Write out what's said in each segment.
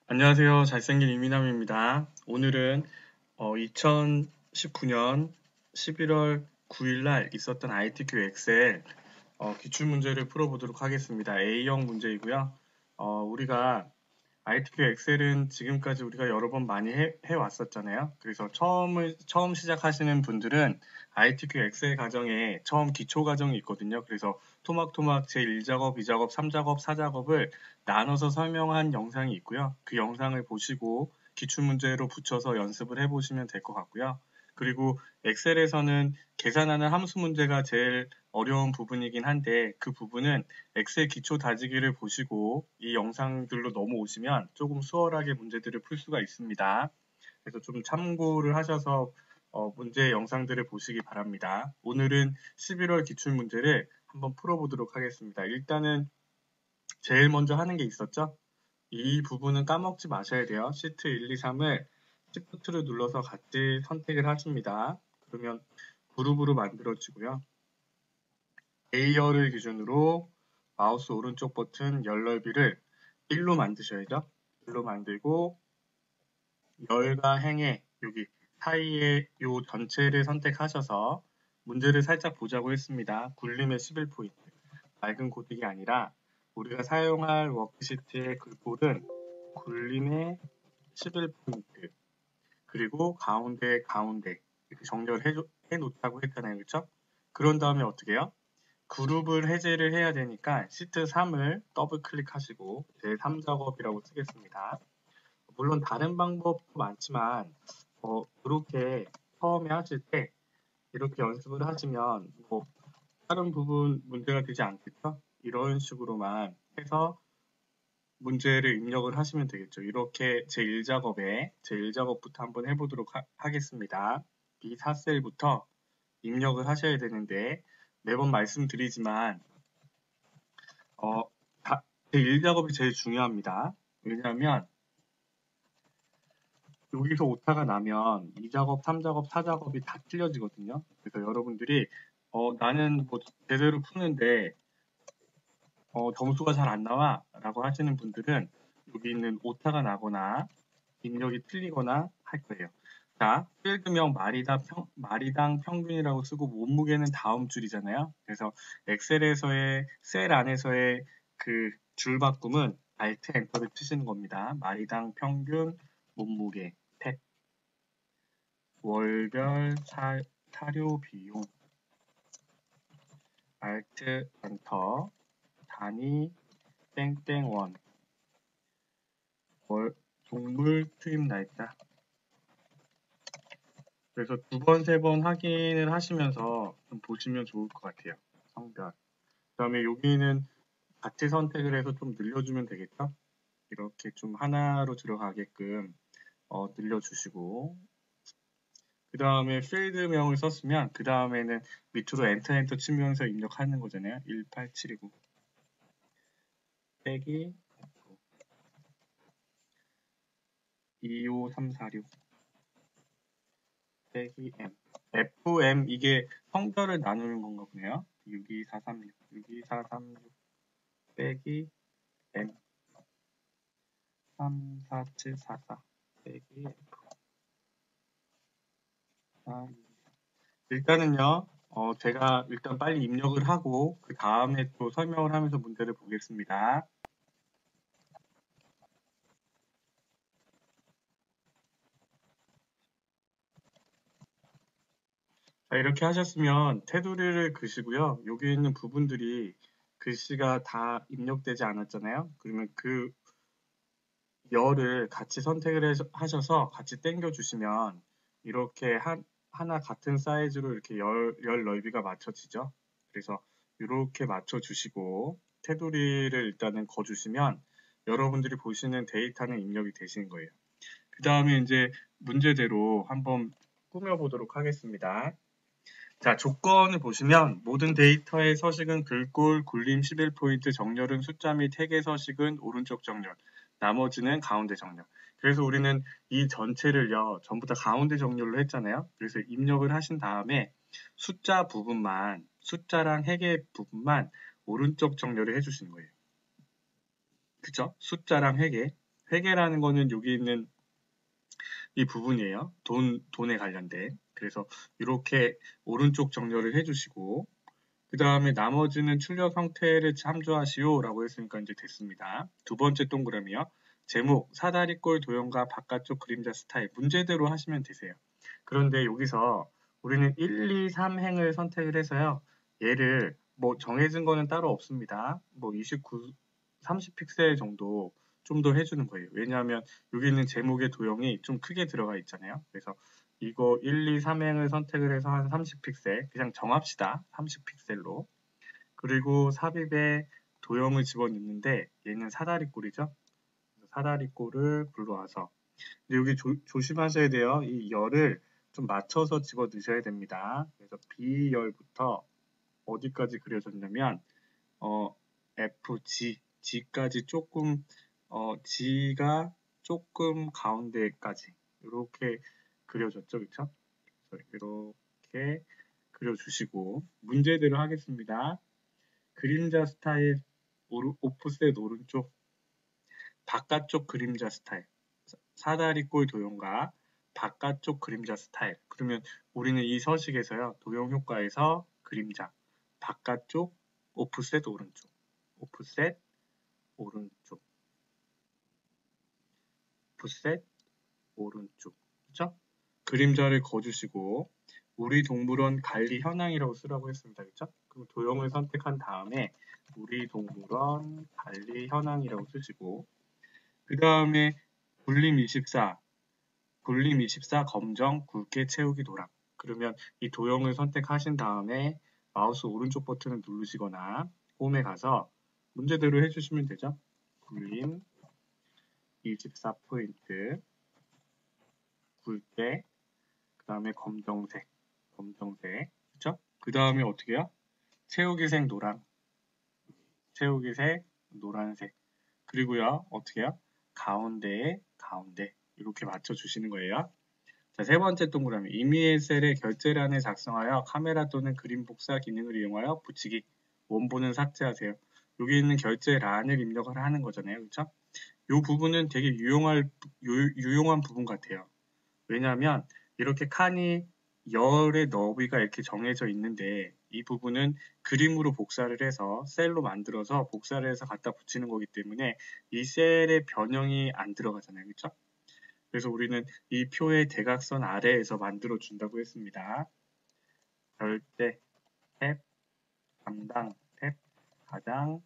안녕하세요. 잘생긴 이민남입니다. 오늘은 2019년 11월 9일 날 있었던 ITQ 엑셀 기출문제를 풀어보도록 하겠습니다. A형 문제이고요. 우리가 ITQ 엑셀은 지금까지 우리가 여러 번 많이 해왔었잖아요. 그래서 처음 시작하시는 분들은 ITQ 엑셀 과정에 처음 기초 과정이 있거든요. 그래서 토막토막 제1작업, 2작업, 3작업, 4작업을 나눠서 설명한 영상이 있고요. 그 영상을 보시고 기출문제로 붙여서 연습을 해보시면 될 것 같고요. 그리고 엑셀에서는 계산하는 함수 문제가 제일 어려운 부분이긴 한데 그 부분은 엑셀 기초 다지기를 보시고 이 영상들로 넘어오시면 조금 수월하게 문제들을 풀 수가 있습니다. 그래서 좀 참고를 하셔서 문제 영상들을 보시기 바랍니다. 오늘은 11월 기출 문제를 한번 풀어보도록 하겠습니다. 일단은 제일 먼저 하는 게 있었죠? 이 부분은 까먹지 마셔야 돼요. 시트 1, 2, 3을 시프트를 눌러서 같이 선택을 하십니다. 그러면 그룹으로 만들어지고요. A열을 기준으로 마우스 오른쪽 버튼 열 넓이를 1로 만드셔야죠. 1로 만들고 열과 행의 여기 사이에 요 전체를 선택하셔서 문제를 살짝 보자고 했습니다. 굴림의 11포인트. 맑은 고딕이 아니라 우리가 사용할 워크시트의 글꼴은 굴림의 11포인트 그리고 가운데 이렇게 정렬해 놓자고 했잖아요. 그렇죠? 그런 다음에 어떻게 해요? 그룹을 해제를 해야 되니까 시트 3을 더블 클릭하시고 제3작업이라고 쓰겠습니다. 물론 다른 방법도 많지만 이렇게 처음에 하실 때 이렇게 연습을 하시면 다른 부분 문제가 되지 않겠죠? 이런 식으로만 해서 문제를 입력을 하시면 되겠죠. 이렇게 제1작업부터 한번 해보도록 하겠습니다. B4셀부터 입력을 하셔야 되는데 매번 말씀드리지만 어, 제1작업이 제일 중요합니다. 왜냐하면 여기서 오타가 나면 2작업, 3작업, 4작업이 다 틀려지거든요. 그래서 여러분들이 나는 제대로 푸는데 점수가 잘 안 나와 라고 하시는 분들은 여기 있는 오타가 나거나 입력이 틀리거나 할 거예요. 자, 필드명 마리당 평균이라고 쓰고 몸무게는 다음 줄이잖아요. 그래서 엑셀에서의 셀 안에서의 그 줄 바꿈은 Alt 엔터를 치시는 겁니다. 마리당 평균 몸무게 탭 월별 사료 비용 Alt 엔터 단위 땡땡원 동물 투입 날짜. 그래서 두 번, 세 번 확인을 하시면서 좀 보시면 좋을 것 같아요. 성별. 그 다음에 여기는 같이 선택을 해서 좀 늘려주면 되겠죠? 이렇게 좀 하나로 들어가게끔 늘려주시고 그 다음에 필드명을 썼으면 그 다음에는 밑으로 엔터 치면서 입력하는 거잖아요. 18729 빼기 25346 빼기 M FM 이게 성별을 나누는 건가 보네요. 62436 62436 빼기 M 34744 빼기 F 일단은요 제가 일단 빨리 입력을 하고 그 다음에 또 설명을 하면서 문제를 보겠습니다. 자, 이렇게 하셨으면 테두리를 그시고요. 여기 있는 부분들이 글씨가 다 입력되지 않았잖아요. 그러면 그 열을 같이 선택을 하셔서 같이 당겨 주시면 이렇게 하나 같은 사이즈로 이렇게 열 넓이가 맞춰지죠. 그래서 이렇게 맞춰 주시고 테두리를 일단은 거 주시면 여러분들이 보시는 데이터는 입력이 되시는 거예요. 그 다음에 이제 문제대로 한번 꾸며보도록 하겠습니다. 자, 조건을 보시면 모든 데이터의 서식은 글꼴, 굴림 11포인트, 정렬은 숫자 및 택의 서식은 오른쪽 정렬, 나머지는 가운데 정렬. 그래서 우리는 이 전체를요, 전부 다 가운데 정렬로 했잖아요. 그래서 입력을 하신 다음에 숫자랑 핵의 부분만 오른쪽 정렬을 해주시는 거예요. 그쵸? 숫자랑 핵에. 회계라는 거는 여기 있는 이 부분이에요. 돈에 관련된. 그래서 이렇게 오른쪽 정렬을 해주시고, 그 다음에 나머지는 출력 형태를 참조하시오 라고 했으니까 이제 됐습니다. 두 번째 동그라미요. 제목, 사다리꼴 도형과 바깥쪽 그림자 스타일, 문제대로 하시면 되세요. 그런데 여기서 우리는 1, 2, 3행을 선택을 해서요. 얘를 뭐 정해진 거는 따로 없습니다. 뭐 29, 30픽셀 정도 좀 더 해주는 거예요. 왜냐하면 여기 있는 제목의 도형이 좀 크게 들어가 있잖아요. 그래서 이거 1, 2, 3행을 선택을 해서 한 30픽셀 그냥 정합시다. 30픽셀로. 그리고 삽입에 도형을 집어넣는데 얘는 사다리꼴이죠. 사다리꼴을 불러와서 근데 여기 조심하셔야 돼요. 이 열을 좀 맞춰서 집어 넣으셔야 됩니다. 그래서 B열부터 어디까지 그려졌냐면 F, G까지 조금 G가 조금 가운데까지 이렇게 그려졌죠, 그렇죠? 이렇게 그려주시고 문제대로 하겠습니다. 그림자 스타일 오프셋 오른쪽 바깥쪽 그림자 스타일 사다리꼴 도형과 바깥쪽 그림자 스타일 그러면 우리는 이 서식에서요 도형 효과에서 그림자 바깥쪽 오프셋 오른쪽 오프셋 오른쪽 오프셋 오른쪽 그렇죠? 그림자를 거주시고 우리 동물원 관리 현황이라고 쓰라고 했습니다. 그렇죠? 그럼 도형을 선택한 다음에 우리 동물원 관리 현황이라고 쓰시고 그 다음에 굴림24 검정 굵게 채우기 도랑 그러면 이 도형을 선택하신 다음에 마우스 오른쪽 버튼을 누르시거나 홈에 가서 문제대로 해주시면 되죠. 굴림 24포인트 굵게 그 다음에 검정색 그쵸? 그 다음에 어떻게 해요? 채우기색 채우기색 노란색 그리고요 어떻게 해요? 가운데에 가운데 이렇게 맞춰주시는 거예요. 자, 세 번째 동그라미 임의의 셀에 결제란을 작성하여 카메라 또는 그림 복사 기능을 이용하여 붙이기 원본은 삭제하세요. 여기 있는 결제란을 입력을 하는 거잖아요. 그렇죠? 이 부분은 되게 유용한 부분 같아요. 왜냐하면 이렇게 칸이 열의 너비가 이렇게 정해져 있는데 이 부분은 그림으로 복사를 해서 셀로 만들어서 복사를 해서 갖다 붙이는 거기 때문에 이 셀의 변형이 안 들어가잖아요. 그렇죠? 그래서 우리는 이 표의 대각선 아래에서 만들어 준다고 했습니다. 절대, 탭, 담당, 탭, 가장,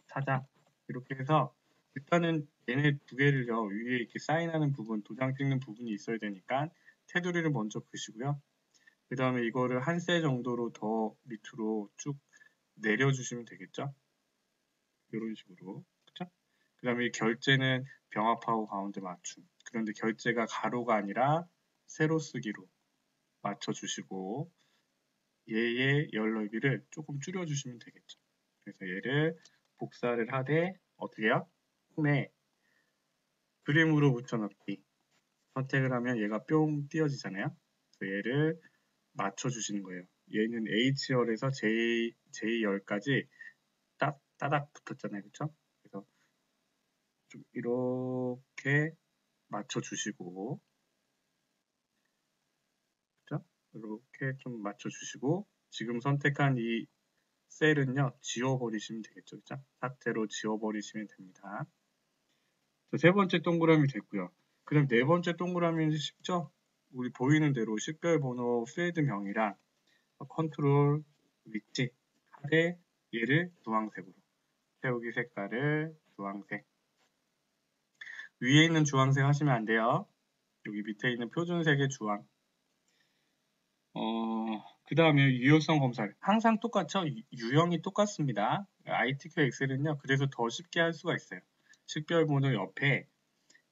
차장 이렇게 해서 일단은 얘네 두 개를요 위에 이렇게 사인하는 부분, 도장 찍는 부분이 있어야 되니까 테두리를 먼저 그시고요. 그 다음에 이거를 한 세 정도로 더 밑으로 쭉 내려주시면 되겠죠. 이런 식으로. 그쵸? 그 다음에 결제는 병합하고 가운데 맞춤. 그런데 결제가 가로가 아니라 세로 쓰기로 맞춰주시고 얘의 열 넓이를 조금 줄여주시면 되겠죠. 그래서 얘를 복사를 하되 어떻게 해요? 홈에 그림으로 붙여넣기 선택을 하면 얘가 뿅 띄어지잖아요. 그래서 얘를 맞춰주시는 거예요. 얘는 H열에서 J열까지 따닥 붙었잖아요. 그쵸? 그래서 좀 이렇게 맞춰주시고 그쵸? 이렇게 좀 맞춰주시고 지금 선택한 이 셀은요 지워버리시면 되겠죠. 그쵸? 삭제로 지워버리시면 됩니다. 세 번째 동그라미 됐고요. 그럼 네 번째 동그라미는 쉽죠? 우리 보이는 대로 식별번호 필드명이랑 컨트롤 위치 아래 얘를 주황색으로 채우기 색깔을 주황색 위에 있는 주황색 하시면 안 돼요. 여기 밑에 있는 표준색의 주황 그 다음에 유효성 검사 항상 똑같죠? 유형이 똑같습니다. ITQ 엑셀은요 그래서 더 쉽게 할 수가 있어요. 식별번호 옆에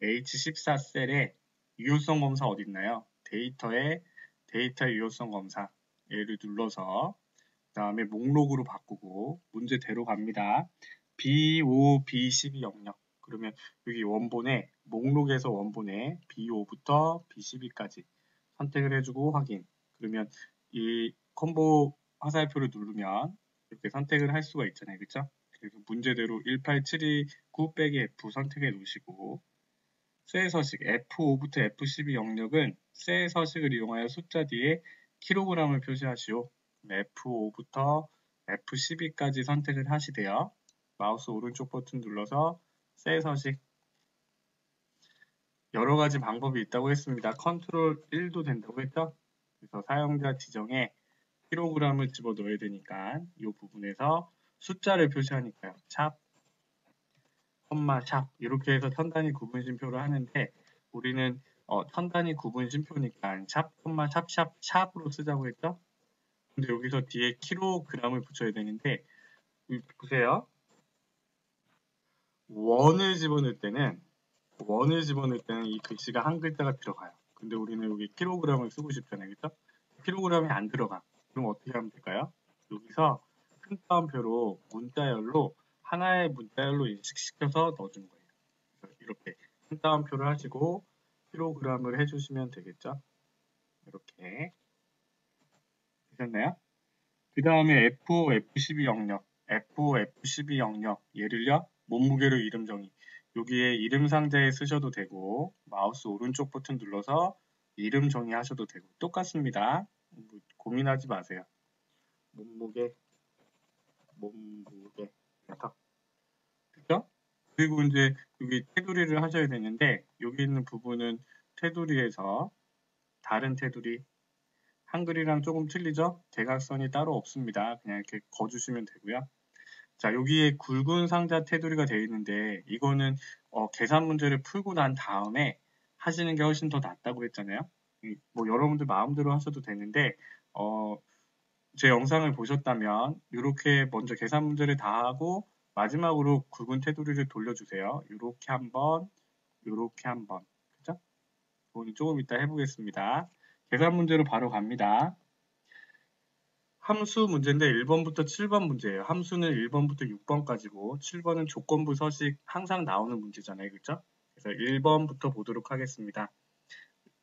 H14 셀에 유효성 검사 어디 있나요? 데이터에 데이터 유효성 검사 얘를 눌러서 그 다음에 목록으로 바꾸고 문제대로 갑니다. B5, B12 영역 그러면 여기 원본에 목록에서 원본에 B5부터 B12까지 선택을 해주고 확인 그러면 이 콤보 화살표를 누르면 이렇게 선택을 할 수가 있잖아요. 그렇죠? 그래서 문제대로 18729 빼기 F 선택해 놓으시고 쇠 서식 F5부터 F12 영역은 쇠 서식을 이용하여 숫자 뒤에 킬로그램을 표시하시오. F5부터 F12까지 선택을 하시되요. 마우스 오른쪽 버튼 눌러서 쇠 서식 여러 가지 방법이 있다고 했습니다. 컨트롤 1도 된다고 했죠? 그래서 사용자 지정에 킬로그램을 집어 넣어야 되니까 이 부분에서 숫자를 표시하니까요. 샵, 콤마, 샵 이렇게 해서 천 단위 구분 쉼표를 하는데 우리는 천 단위 구분 쉼표니까 샵, 콤마, 샵, 샵, 샵으로 쓰자고 했죠? 근데 여기서 뒤에 킬로그램을 붙여야 되는데 보세요. 원을 집어넣을 때는 이 글씨가 한 글자가 들어가요. 근데 우리는 여기 킬로그램을 쓰고 싶잖아요. 그죠? 킬로그램이 안 들어가. 그럼 어떻게 하면 될까요? 여기서 큰 따옴표로 문자열로 하나의 문자열로 인식시켜서 넣어주는 거예요. 그래서 이렇게 큰 따옴표를 하시고 킬로그램을 해주시면 되겠죠? 이렇게 되셨나요? 그 다음에 F5, F12 영역, F5, F12 영역 얘를요 몸무게로 이름 정의. 여기에 이름 상자에 쓰셔도 되고 마우스 오른쪽 버튼 눌러서 이름 정의하셔도 되고 똑같습니다. 고민하지 마세요. 몸무게 그죠? 그리고 이제 여기 테두리를 하셔야 되는데 여기 있는 부분은 테두리에서 다른 테두리 한글이랑 조금 틀리죠? 대각선이 따로 없습니다. 그냥 이렇게 거주시면 되고요. 자, 여기에 굵은 상자 테두리가 되어 있는데 이거는 계산 문제를 풀고 난 다음에 하시는 게 훨씬 더 낫다고 했잖아요. 뭐 여러분들 마음대로 하셔도 되는데 제 영상을 보셨다면 이렇게 먼저 계산 문제를 다 하고 마지막으로 굵은 테두리를 돌려주세요. 이렇게 한번, 이렇게 한번, 그죠? 오늘 조금 이따 해보겠습니다. 계산 문제로 바로 갑니다. 함수 문제인데 1번부터 7번 문제예요. 함수는 1번부터 6번까지고 7번은 조건부 서식 항상 나오는 문제잖아요. 그렇죠? 그래서 1번부터 보도록 하겠습니다.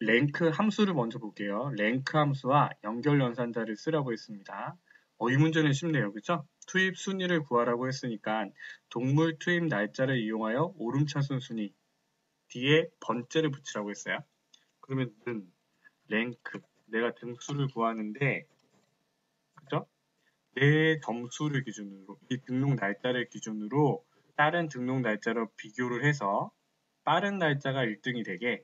랭크 함수를 먼저 볼게요. 랭크 함수와 연결 연산자를 쓰라고 했습니다. 이 문제는 쉽네요. 그렇죠? 투입 순위를 구하라고 했으니까 동물 투입 날짜를 이용하여 오름차순 순위 뒤에 번째를 붙이라고 했어요. 그러면 는 랭크 내가 등수를 구하는데 그죠? 내 점수를 기준으로 이 등록 날짜를 기준으로 다른 등록 날짜로 비교를 해서 빠른 날짜가 1등이 되게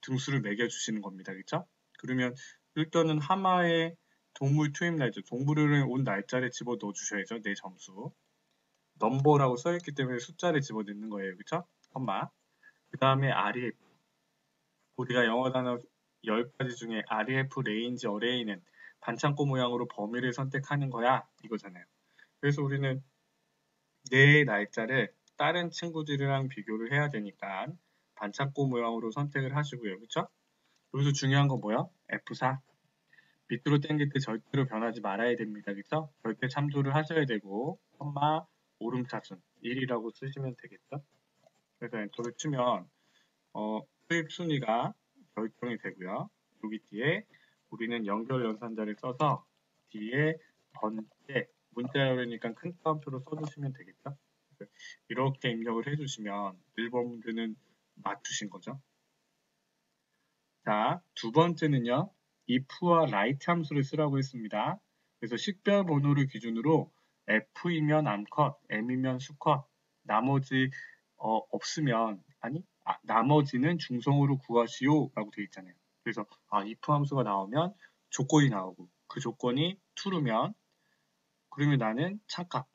등수를 매겨주시는 겁니다. 그렇죠? 그러면 일단은 하마에 동물 투입 날짜, 동물을 온 날짜를 집어넣어 주셔야죠. 내 점수. 넘버라고 써있기 때문에 숫자를 집어넣는 거예요. 그렇죠? 컴마. 그 다음에 REF. 우리가 영어 단어 10가지 중에 REF 레인지 어레이는 반창고 모양으로 범위를 선택하는 거야. 이거잖아요. 그래서 우리는 내 날짜를 다른 친구들이랑 비교를 해야 되니까 반창고 모양으로 선택을 하시고요. 그렇죠? 여기서 중요한 건 뭐야? F4. 밑으로 당길 때 절대로 변하지 말아야 됩니다. 그렇죠? 절대 참조를 하셔야 되고 콤마 오름차순 1이라고 쓰시면 되겠죠? 그래서 엔터를 치면 수입 순위가 결정이 되고요. 여기 뒤에 우리는 연결 연산자를 써서 뒤에 번째 문자열이니까 큰 따옴표로 써주시면 되겠죠? 이렇게 입력을 해주시면 1번 문제는 맞추신 거죠. 자, 두 번째는요. if와 write 함수를 쓰라고 했습니다. 그래서 식별 번호를 기준으로 f이면 암컷, m이면 수컷, 나머지 없으면 나머지는 중성으로 구하시오 라고 되어 있잖아요. 그래서 if 함수가 나오면 조건이 나오고 그 조건이 true면 그러면 나는 참값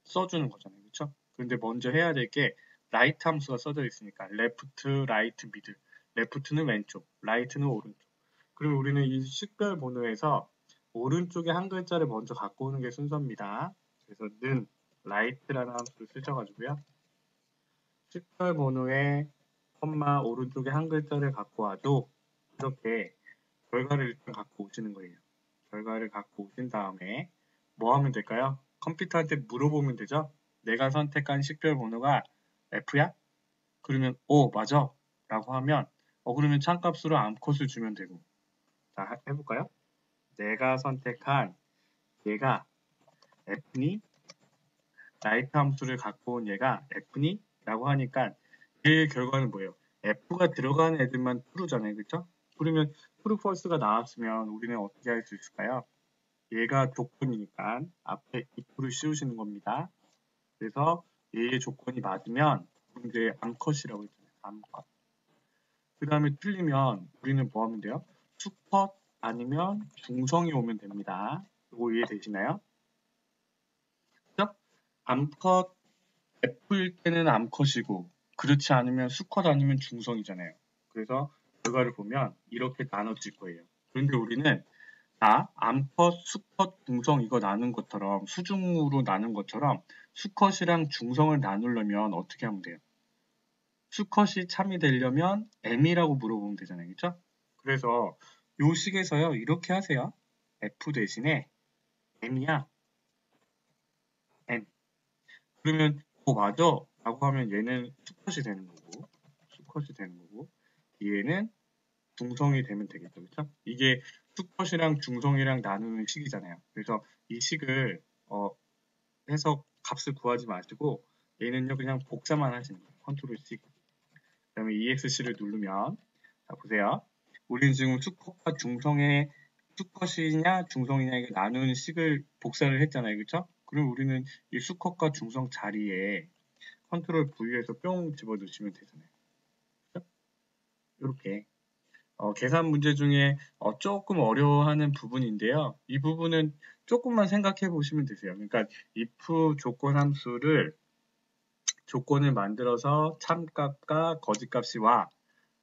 써주는 거잖아요. 그렇죠? 그런데 먼저 해야 될 게 right 함수가 써져 있으니까 left, right, mid. left는 왼쪽, right는 오른쪽. 그리고 우리는 이 식별 번호에서 오른쪽에 한 글자를 먼저 갖고 오는 게 순서입니다. 그래서 는 right라는 함수를 쓰셔가지고요. 식별 번호에 콤마 오른쪽에 한 글자를 갖고 와도 이렇게 결과를 일단 갖고 오시는 거예요. 결과를 갖고 오신 다음에 뭐 하면 될까요? 컴퓨터한테 물어보면 되죠? 내가 선택한 식별 번호가 F야? 그러면 맞아 라고 하면 그러면 참값으로 암컷을 주면 되고 자 해볼까요? 내가 선택한 얘가 F니? 라이트 함수를 갖고 온 얘가 F니? 라고 하니까 얘의 결과는 뭐예요? F가 들어가는 애들만 true잖아요. 그쵸? 그러면 true, false가 나왔으면 우리는 어떻게 할 수 있을까요? 얘가 조건이니까 앞에 if를 씌우시는 겁니다. 그래서 얘의 조건이 맞으면 이제 암컷이라고 했잖아요. 암컷. 그 다음에 틀리면 우리는 뭐 하면 돼요? 수컷 아니면 중성이 오면 됩니다. 이거 이해되시나요? 그죠? 암컷 F일 때는 암컷이고 그렇지 않으면 수컷 아니면 중성이잖아요. 그래서 결과를 보면 이렇게 나눠질 거예요. 그런데 우리는 암컷, 수컷, 중성 이거 나눈 것처럼 수중으로 나눈 것처럼 수컷이랑 중성을 나누려면 어떻게 하면 돼요? 수컷이 참이 되려면 M이라고 물어보면 되잖아요. 그쵸? 그래서 요 식에서요 이렇게 하세요. F 대신에 M이야. M. 그러면 맞아 라고 하면 얘는 수컷이 되는 거고 수컷이 되는 거고 얘는 중성이 되면 되겠죠. 그쵸? 이게 수컷이랑 중성이랑 나누는 식이잖아요. 그래서 이 식을 해서 값을 구하지 마시고 얘는요 그냥 복사만 하시는 거예요. 컨트롤 C. 그 다음에 EXC를 누르면 자 보세요. 우리는 지금 수컷과 중성의 수컷이냐 중성이냐 이거 나누는 식을 복사를 했잖아요. 그쵸? 그럼 우리는 이 수컷과 중성 자리에 컨트롤 V에서 뿅 집어넣으시면 되잖아요. 그쵸? 이렇게 계산 문제 중에 조금 어려워하는 부분인데요. 이 부분은 조금만 생각해 보시면 되세요. 그러니까 if 조건 함수를 조건을 만들어서 참값과 거짓값이 와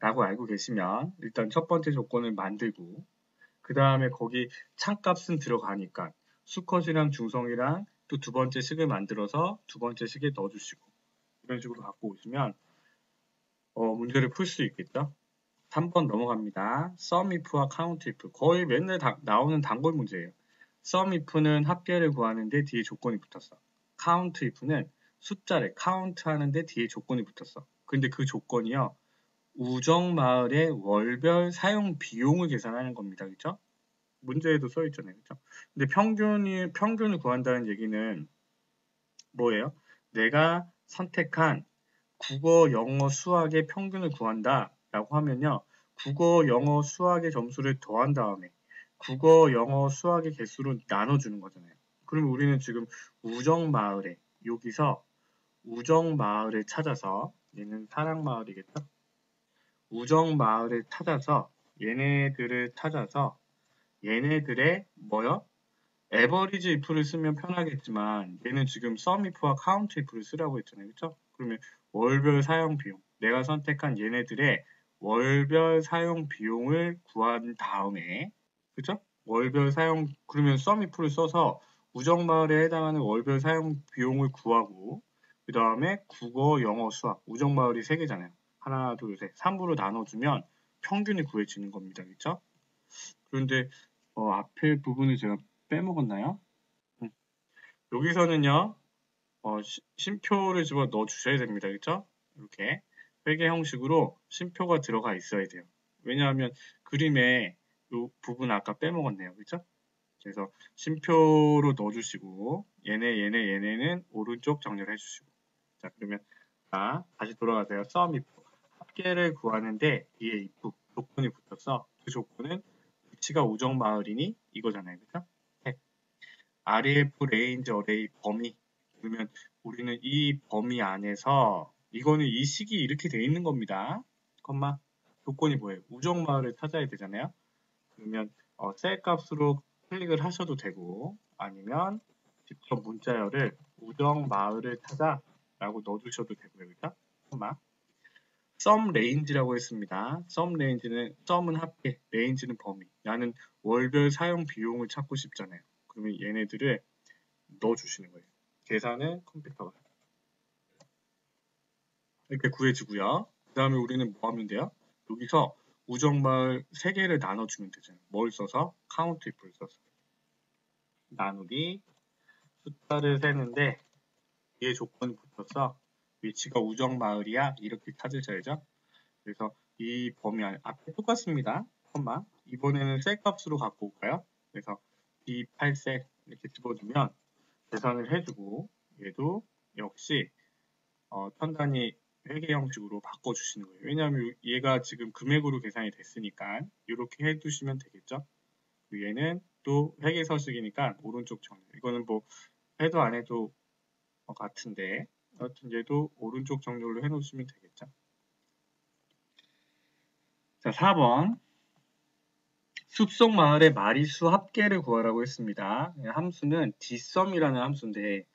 라고 알고 계시면 일단 첫 번째 조건을 만들고 그 다음에 거기 참값은 들어가니까 수컷이랑 중성이랑 또 두 번째 식을 만들어서 두 번째 식에 넣어주시고 이런 식으로 갖고 오시면 문제를 풀 수 있겠죠. 3번 넘어갑니다. sum if와 count if 거의 맨날 나오는 단골 문제예요. sum if는 합계를 구하는데 뒤에 조건이 붙었어. count if는 숫자를 count 하는데 뒤에 조건이 붙었어. 근데 그 조건이요. 우정마을의 월별 사용 비용을 계산하는 겁니다. 그렇죠? 문제에도 써 있잖아요. 그렇죠? 근데 평균을 구한다는 얘기는 뭐예요? 내가 선택한 국어, 영어, 수학의 평균을 구한다 라고 하면요. 국어, 영어, 수학의 점수를 더한 다음에 국어, 영어, 수학의 개수로 나눠주는 거잖아요. 그럼 우리는 지금 우정마을에 여기서 우정마을을 찾아서 얘는 사랑마을이겠죠? 우정마을을 찾아서 얘네들을 찾아서 얘네들의 뭐요? 에버리지 if를 쓰면 편하겠지만 얘는 지금 sum if와 count if를 쓰라고 했잖아요. 그쵸? 그러면 월별 사용 비용 내가 선택한 얘네들의 월별 사용 비용을 구한 다음에 그쵸? 월별 사용 그러면 sum if를 써서 우정마을에 해당하는 월별 사용 비용을 구하고 그 다음에 국어, 영어, 수학 우정마을이 3개잖아요. 하나, 둘, 셋 3부로 나눠주면 평균이 구해지는 겁니다. 그쵸? 그런데 앞에 부분을 제가 빼먹었나요? 음, 여기서는요, 쉼표를 집어 넣어 주셔야 됩니다. 그쵸? 이렇게 회계 형식으로 쉼표가 들어가 있어야 돼요. 왜냐하면 그림에 이 부분 아까 빼먹었네요. 그쵸? 그래서 쉼표로 넣어주시고 얘네는 오른쪽 정렬해 주시고 자 그러면 다시 돌아가세요. sum if 합계를 구하는데 뒤에 if 조건이 붙어서 그 조건은 위치가 우정마을이니 이거잖아요. 그쵸? REF 레인지 어레이 범위 그러면 우리는 이 범위 안에서 이거는 이 식이 이렇게 돼 있는 겁니다. 컴마 조건이 뭐예요? 우정마을을 찾아야 되잖아요. 그러면 셀 값으로 클릭을 하셔도 되고 아니면 직접 문자열을 우정마을을 찾아 라고 넣어주셔도 되고요. 그죠? 컴마 sum range라고 했습니다. sum range는 sum은 합계, range는 범위. 나는 월별 사용 비용을 찾고 싶잖아요. 그러면 얘네들을 넣어주시는 거예요. 계산은 컴퓨터가 이렇게 구해지고요. 그 다음에 우리는 뭐 하면 돼요? 여기서 우정마을 3개를 나눠주면 되잖아요. 뭘 써서? count if를 써서 나누기 숫자를 세는데 얘 조건이 붙어서 위치가 우정마을이야 이렇게 찾으셔야죠. 그래서 이 범위 안에 앞에 똑같습니다. 컴마 이번에는 셀 값으로 갖고 올까요? 그래서 B8셀 이렇게 집어주면 계산을 해주고 얘도 역시 편단위 회계 형식으로 바꿔주시는 거예요. 왜냐하면 얘가 지금 금액으로 계산이 됐으니까 이렇게 해두시면 되겠죠. 얘는 또 회계 서식이니까 오른쪽 정렬. 이거는 뭐 해도 안 해도 같은데 여하튼 얘도 오른쪽 정렬로 해놓으시면 되겠죠. 자, 4번. 숲속 마을의 마리수 합계를 구하라고 했습니다. 함수는 dsum이라는 함수인데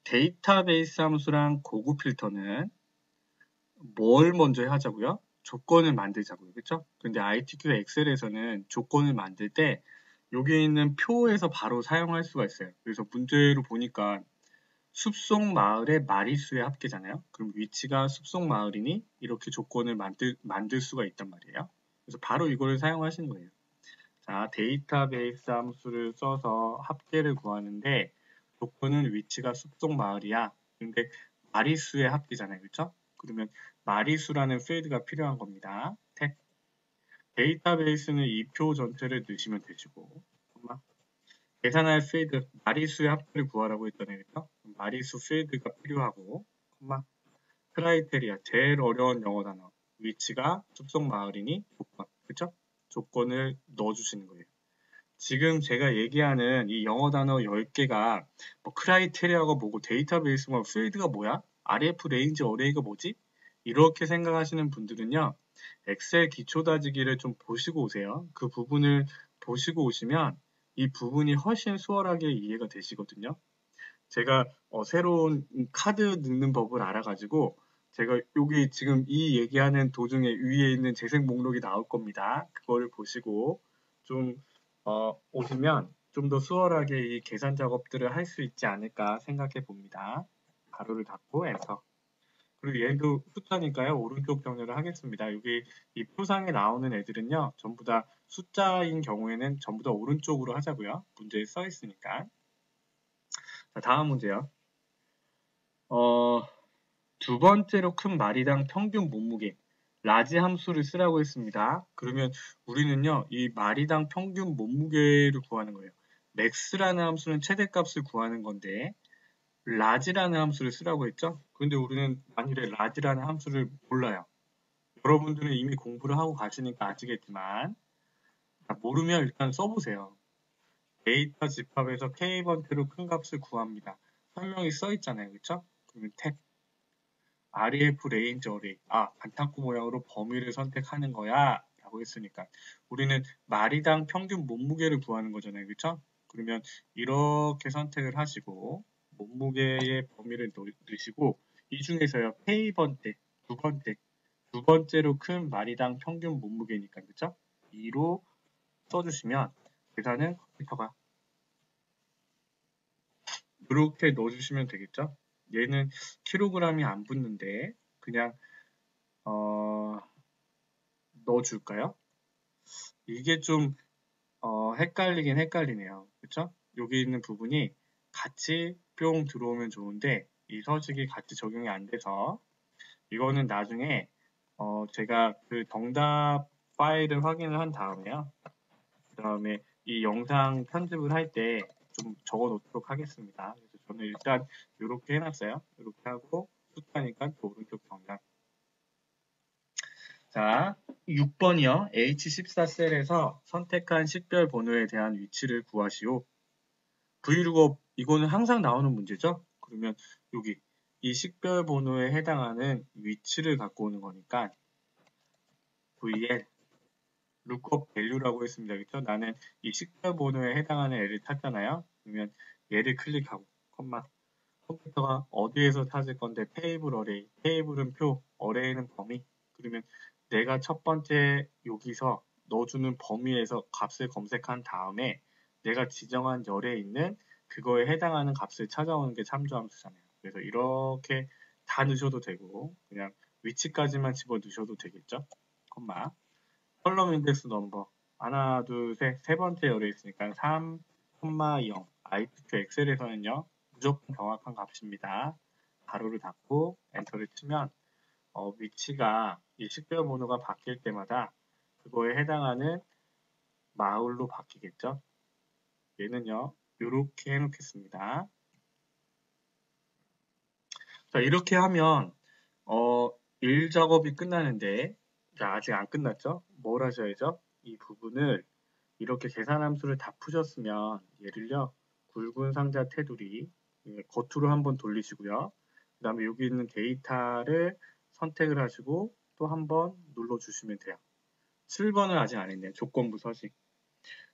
데이터베이스 함수랑 고급 필터는 뭘 먼저 하자고요? 조건을 만들자고요. 그렇죠? 근데 ITQ 엑셀에서는 조건을 만들 때 여기 있는 표에서 바로 사용할 수가 있어요. 그래서 문제로 보니까 숲속 마을의 마리수의 합계잖아요. 그럼 위치가 숲속 마을이니 이렇게 조건을 만들 수가 있단 말이에요. 그래서 바로 이거를 사용하시는 거예요. 자, 데이터베이스 함수를 써서 합계를 구하는데 조건은 위치가 숲속 마을이야. 근데 마리수의 합계잖아요. 그렇죠? 그러면 마리수라는 필드가 필요한 겁니다. 탭. 데이터베이스는 이 표 전체를 넣으시면 되시고 계산할 필드, 마리수의 합계를 구하라고 했잖아요. 그렇죠? 마리수 필드가 필요하고 크라이테리아, 제일 어려운 영어 단어. 위치가 숲속 마을이니 조건. 그렇죠? 조건을 넣어주시는 거예요. 지금 제가 얘기하는 이 영어 단어 10개가 뭐 크라이테리아가 뭐고 데이터베이스가 필드가 뭐야? RF 레인지 어레이가 뭐지? 이렇게 생각하시는 분들은요. 엑셀 기초 다지기를 좀 보시고 오세요. 그 부분을 보시고 오시면 이 부분이 훨씬 수월하게 이해가 되시거든요. 제가 새로운 카드 넣는 법을 알아가지고 제가 여기 지금 이 얘기하는 도중에 위에 있는 재생 목록이 나올 겁니다. 그거를 보시고 좀 오시면 좀 더 수월하게 이 계산 작업들을 할 수 있지 않을까 생각해 봅니다. 가로를 닫고 엔터. 그리고 얘도 숫자니까요. 오른쪽 정렬을 하겠습니다. 여기 이 표상에 나오는 애들은요. 전부 다 숫자인 경우에는 전부 다 오른쪽으로 하자고요. 문제에 써 있으니까. 자, 다음 문제요. 두 번째로 큰 마리당 평균 몸무게 라지 함수를 쓰라고 했습니다. 그러면 우리는요, 이 마리당 평균 몸무게를 구하는 거예요. 맥스라는 함수는 최대값을 구하는 건데 라지라는 함수를 쓰라고 했죠? 그런데 우리는 만일에 라지라는 함수를 몰라요. 여러분들은 이미 공부를 하고 가시니까 아시겠지만 모르면 일단 써보세요. 데이터 집합에서 K번째로 큰 값을 구합니다. 설명이 써 있잖아요. 그렇죠? 그러면 탭 REF 레인지 어레이. 반탁구 모양으로 범위를 선택하는 거야. 라고 했으니까. 우리는 마리당 평균 몸무게를 구하는 거잖아요. 그쵸? 그러면 이렇게 선택을 하시고, 몸무게의 범위를 넣으시고, 이 중에서요, K번째, 두 번째로 큰 마리당 평균 몸무게니까. 그쵸? 2로 써주시면, 계산은 컴퓨터가 이렇게 넣어주시면 되겠죠? 얘는 킬로그램이 안 붙는데, 그냥 넣어줄까요? 이게 좀 헷갈리긴 헷갈리네요. 그쵸? 여기 있는 부분이 같이 뿅 들어오면 좋은데 이 서식이 같이 적용이 안 돼서 이거는 나중에 제가 그 정답 파일을 확인을 한 다음에요. 그 다음에 이 영상 편집을 할 때 좀 적어 놓도록 하겠습니다. 그래서 저는 일단 이렇게 해놨어요. 이렇게 하고 숫자니까 또 오른쪽 정답. 자, 6번이요. H14셀에서 선택한 식별 번호에 대한 위치를 구하시오. Vlookup, 이거는 항상 나오는 문제죠? 그러면 여기 이 식별 번호에 해당하는 위치를 갖고 오는 거니까 VL lookup value라고 했습니다. 그렇죠? 나는 이 식별 번호에 해당하는 애를 찾잖아요. 그러면 얘를 클릭하고 컴마 컴퓨터가 어디에서 찾을 건데 테이블 어레이, 테이블은 표, 어레이는 범위. 그러면 내가 첫 번째 여기서 넣어주는 범위에서 값을 검색한 다음에 내가 지정한 열에 있는 그거에 해당하는 값을 찾아오는 게 참조함수잖아요. 그래서 이렇게 다 넣으셔도 되고 그냥 위치까지만 집어 넣으셔도 되겠죠. 콤마 컬럼 인덱스 넘버 하나 둘셋 번째 열에 있으니까 3, 0 ITQ 엑셀에서는요 무조건 정확한 값입니다. 가로를 닫고 엔터를 치면 위치가 이 식별 번호가 바뀔 때마다 그거에 해당하는 마을로 바뀌겠죠. 얘는요 이렇게 해놓겠습니다. 자 이렇게 하면 일 작업이 끝나는데, 아직 안 끝났죠? 뭘 하셔야죠? 이 부분을 이렇게 계산 함수를 다 푸셨으면, 예를요, 굵은 상자 테두리, 겉으로 한번 돌리시고요. 그 다음에 여기 있는 데이터를 선택을 하시고 또 한번 눌러주시면 돼요. 7번을 아직 안 했네요. 조건부 서식.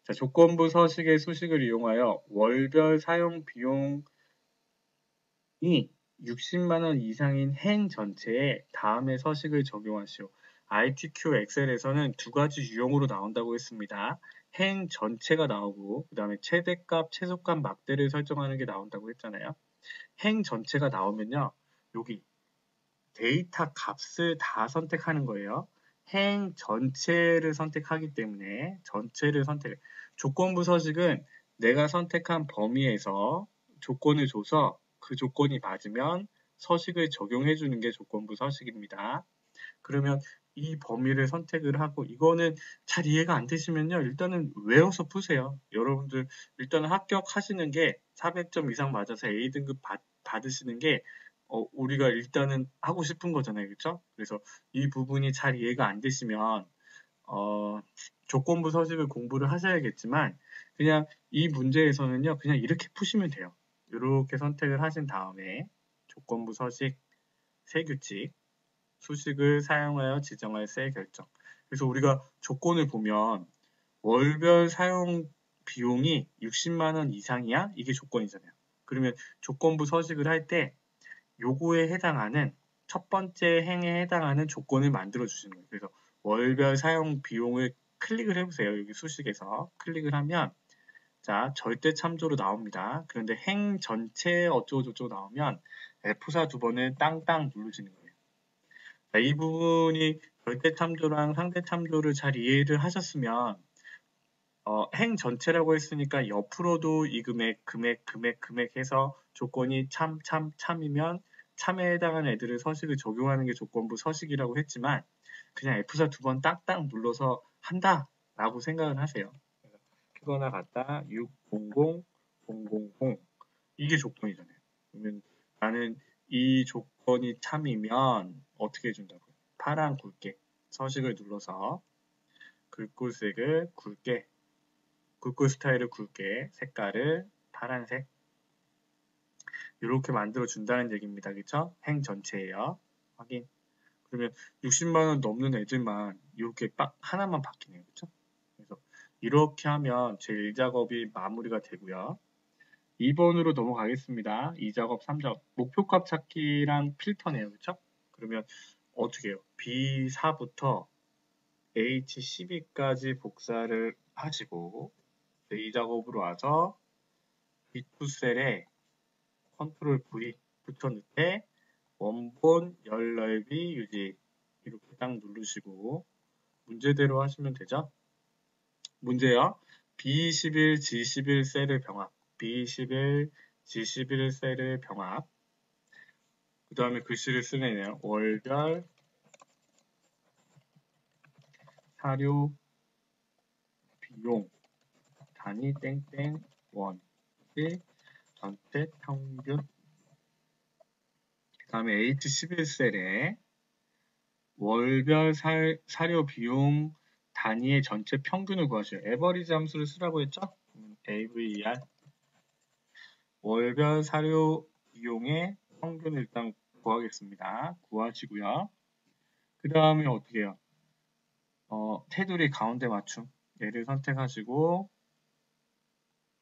자, 조건부 서식의 수식을 이용하여 월별 사용 비용이 60만 원 이상인 행 전체에 다음의 서식을 적용하시오. ITQ 엑셀에서는 두 가지 유형으로 나온다고 했습니다. 행 전체가 나오고 그 다음에 최대값, 최소값 막대를 설정하는 게 나온다고 했잖아요. 행 전체가 나오면요. 여기 데이터 값을 다 선택하는 거예요. 행 전체를 선택하기 때문에 전체를 선택해. 조건부 서식은 내가 선택한 범위에서 조건을 줘서 그 조건이 맞으면 서식을 적용해 주는 게 조건부 서식입니다. 그러면 이 범위를 선택을 하고 이거는 잘 이해가 안 되시면요. 일단은 외워서 푸세요. 여러분들 일단은 합격하시는 게 400점 이상 맞아서 A등급 받으시는 게 우리가 일단은 하고 싶은 거잖아요. 그렇죠? 그래서 이 부분이 잘 이해가 안 되시면 조건부 서식을 공부를 하셔야겠지만 그냥 이 문제에서는요. 그냥 이렇게 푸시면 돼요. 이렇게 선택을 하신 다음에 조건부 서식 세규칙 수식을 사용하여 지정할 세 결정. 그래서 우리가 조건을 보면 월별 사용 비용이 60만 원 이상이야? 이게 조건이잖아요. 그러면 조건부 서식을 할 때 요거에 해당하는 첫 번째 행에 해당하는 조건을 만들어 주시는 거예요. 그래서 월별 사용 비용을 클릭을 해보세요. 여기 수식에서 클릭을 하면 자 절대 참조로 나옵니다. 그런데 행 전체 어쩌고저쩌고 나오면 F4 두 번을 땅땅 누르시는 거예요. 자, 이 부분이 절대 참조랑 상대 참조를 잘 이해를 하셨으면 행 전체라고 했으니까 옆으로도 이 금액 해서 조건이 참이면 참에 해당하는 애들을 서식을 적용하는 게 조건부 서식이라고 했지만 그냥 F4 두 번 딱딱 눌러서 한다 라고 생각을 하세요. 크거나 같다 600 000 이게 조건이잖아요. 그러면 나는 이 조건이 참이면 어떻게 해준다고요? 파란 굵게 서식을 눌러서 글꼴색을 굵게 글꼴 스타일을 굵게 색깔을 파란색 이렇게 만들어 준다는 얘기입니다. 그쵸? 행 전체예요. 확인. 그러면 60만 원 넘는 애들만 이렇게 딱 하나만 바뀌네요. 그쵸? 그래서 이렇게 하면 제 1작업이 마무리가 되고요. 2번으로 넘어가겠습니다. 2작업, 3작업. 목표값 찾기랑 필터네요. 그쵸? 그러면 어떻게 해요? B4부터 H12까지 복사를 하시고 이 작업으로 와서 B2셀에 컨트롤 V 붙여넣되 원본 열 넓이 유지 이렇게 딱 누르시고 문제대로 하시면 되죠. 문제요. B21, G11 셀을 병합 B21, G11 셀을 병합 그 다음에 글씨를 쓰네요. 월별 사료 비용 단위 땡땡 원의 전체 평균 그 다음에 H11셀에 월별 사료 비용 단위의 전체 평균을 구하셔요. 에버리지 함수를 쓰라고 했죠? AVER 월별 사료 비용의 평균을 일단 구하겠습니다. 구하시고요. 그 다음에 어떻게 해요? 테두리 가운데 맞춤 얘를 선택하시고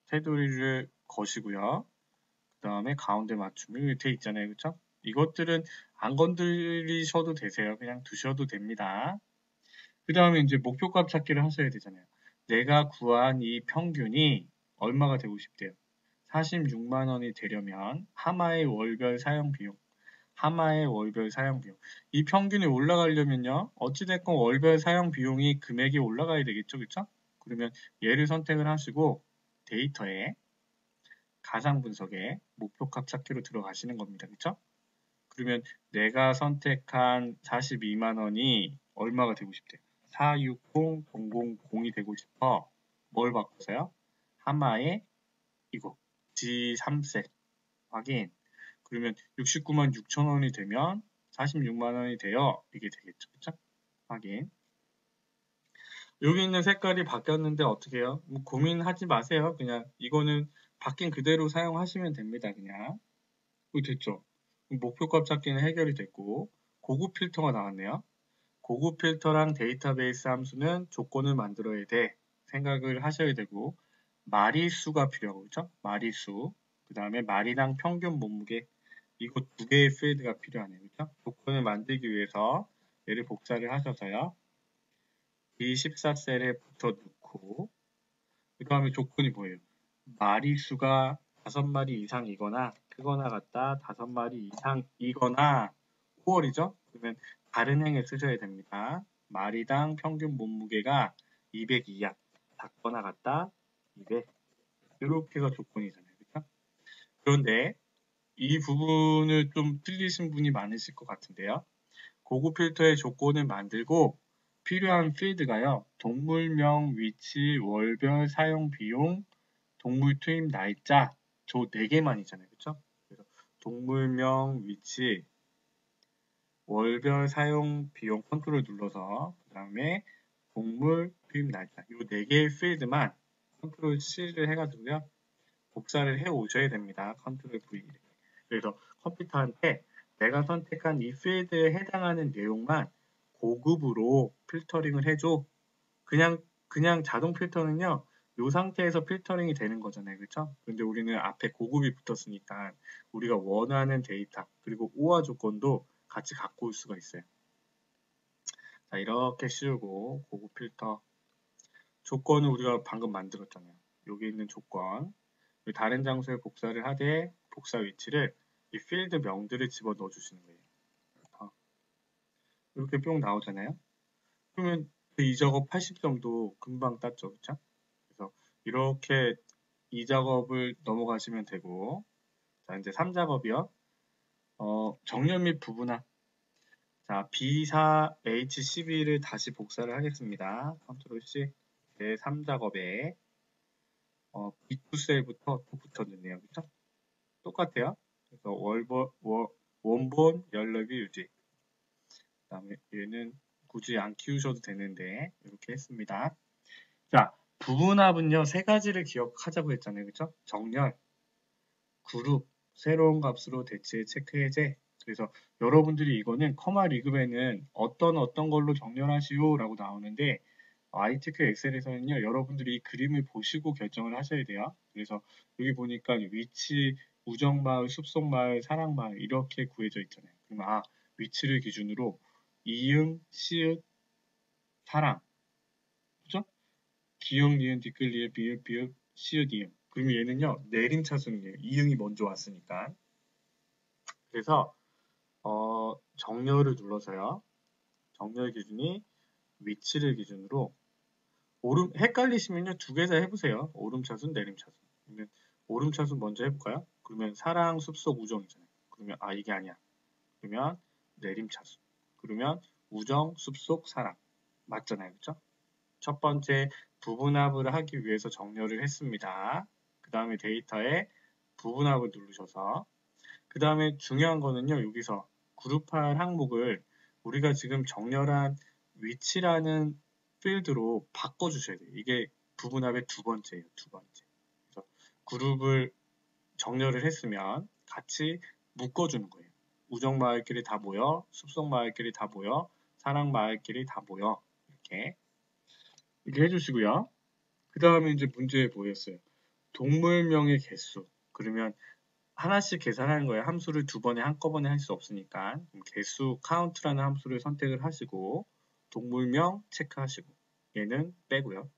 테두리를 거시고요. 그 다음에 가운데 맞춤이 돼 있잖아요. 그쵸? 이것들은 안 건드리셔도 되세요. 그냥 두셔도 됩니다. 그 다음에 이제 목표값 찾기를 하셔야 되잖아요. 내가 구한 이 평균이 얼마가 되고 싶대요. 46만 원이 되려면 하마의 월별 사용 비용 이 평균이 올라가려면요. 어찌됐건 월별 사용 비용이 금액이 올라가야 되겠죠. 그쵸? 그러면 얘를 선택을 하시고 데이터에 가상 분석에 목표값 찾기로 들어가시는 겁니다. 그쵸? 그러면 내가 선택한 42만 원이 얼마가 되고 싶대요. 460000이 되고 싶어. 뭘 바꿔서요? 하마에 이거 G3셋 확인. 그러면 69만 6천 원이 되면 46만 원이 되어 이게 되겠죠. 그쵸? 확인. 여기 있는 색깔이 바뀌었는데 어떻게 해요? 뭐 고민하지 마세요. 그냥 이거는 바뀐 그대로 사용하시면 됩니다. 그냥. 됐죠? 목표값 찾기는 해결이 됐고 고급 필터가 나왔네요. 고급 필터랑 데이터베이스 함수는 조건을 만들어야 돼 생각을 하셔야 되고 마리수가 필요하고 그렇죠? 마리수 그 다음에 마리당 평균 몸무게 이거 두 개의 필드가 필요하네요. 그렇죠? 조건을 만들기 위해서 얘를 복사를 하셔서요. B14셀에 붙여 넣고 그 다음에 조건이 뭐예요? 마리수가 5마리 이상이거나 크거나 같다 5마리 이상이거나 5월이죠? 그러면 다른 행에 쓰셔야 됩니다. 마리당 평균 몸무게가 200 이하 작거나 같다 200 이렇게가 조건이잖아요. 그렇죠? 그런데 이 부분을 좀 틀리신 분이 많으실 것 같은데요. 고급 필터의 조건을 만들고 필요한 필드가요. 동물명, 위치, 월별, 사용 비용, 동물 투입 날짜 저 4개만이잖아요. 그쵸? 그래서 동물명, 위치, 월별, 사용 비용 컨트롤 눌러서 그 다음에 동물 투입 날짜 이 4개의 필드만 컨트롤 C를 해가지고요. 복사를 해 오셔야 됩니다. 컨트롤 V. 그래서 컴퓨터한테 내가 선택한 이 필드에 해당하는 내용만 고급으로 필터링을 해줘. 그냥 자동 필터는요. 이 상태에서 필터링이 되는 거잖아요. 그렇죠? 근데 우리는 앞에 고급이 붙었으니까 우리가 원하는 데이터 그리고 오화 조건도 같이 갖고 올 수가 있어요. 자, 이렇게 씌우고 고급 필터 조건을 우리가 방금 만들었잖아요. 여기 있는 조건 다른 장소에 복사를 하되 복사 위치를 이 필드 명들을 집어 넣어 주시는 거예요. 이렇게 뿅 나오잖아요. 그러면 이 작업 80점도 금방 땄죠. 그쵸? 그래서 이렇게 이 작업을 넘어가시면 되고 자 이제 3작업이요. 정렬 및 부분화 자 B4H12를 다시 복사를 하겠습니다. 컨트롤 C 제 3작업에 B2셀부터 또 붙였는데요. 그쵸? 똑같아요. 그래서 원본 연력이 유지 그 다음에 얘는 굳이 안 키우셔도 되는데 이렇게 했습니다. 자, 부분합은요, 3가지를 기억하자고 했잖아요. 그쵸? 정렬, 그룹, 새로운 값으로 대체, 체크, 해제. 그래서 여러분들이 이거는 커마 리그에는 어떤 걸로 정렬하시오 라고 나오는데 ITQ 엑셀에서는요, 여러분들이 이 그림을 보시고 결정을 하셔야 돼요. 그래서 여기 보니까 위치, 우정마을, 숲속마을, 사랑마을 이렇게 구해져 있잖아요. 그러면 위치를 기준으로 이응, 시읒, 사랑. 그죠? 기역, 니은, 디귿, 리을, 비읍, 비읍, 시읒, 이응. 그러면 얘는요, 내림차순이에요. 이응이 먼저 왔으니까. 그래서, 정렬을 눌러서요. 정렬 기준이 위치를 기준으로 헷갈리시면요, 2개 다 해보세요. 오름차순, 내림차순. 그러면 오름차순 먼저 해볼까요? 그러면 사랑, 숲속, 우정이잖아요. 그러면, 이게 아니야. 그러면 내림차순. 그러면 우정, 숲속, 사랑. 맞잖아요. 그쵸? 첫 번째 부분합을 하기 위해서 정렬을 했습니다. 그 다음에 데이터에 부분합을 누르셔서 그 다음에 중요한 거는요. 여기서 그룹할 항목을 우리가 지금 정렬한 위치라는 필드로 바꿔주셔야 돼요. 이게 부분합의 2번째예요. 2번째. 그래서 그룹을 정렬을 했으면 같이 묶어주는 거예요. 우정마을끼리 다 모여, 숲속마을끼리 다 모여, 사랑마을끼리 다 모여 이렇게 해주시고요. 그 다음에 이제 문제 뭐였어요? 동물명의 개수. 그러면 하나씩 계산하는 거예요. 함수를 2번에 한꺼번에 할 수 없으니까. 개수 count라는 함수를 선택을 하시고 동물명 체크하시고 얘는 빼고요.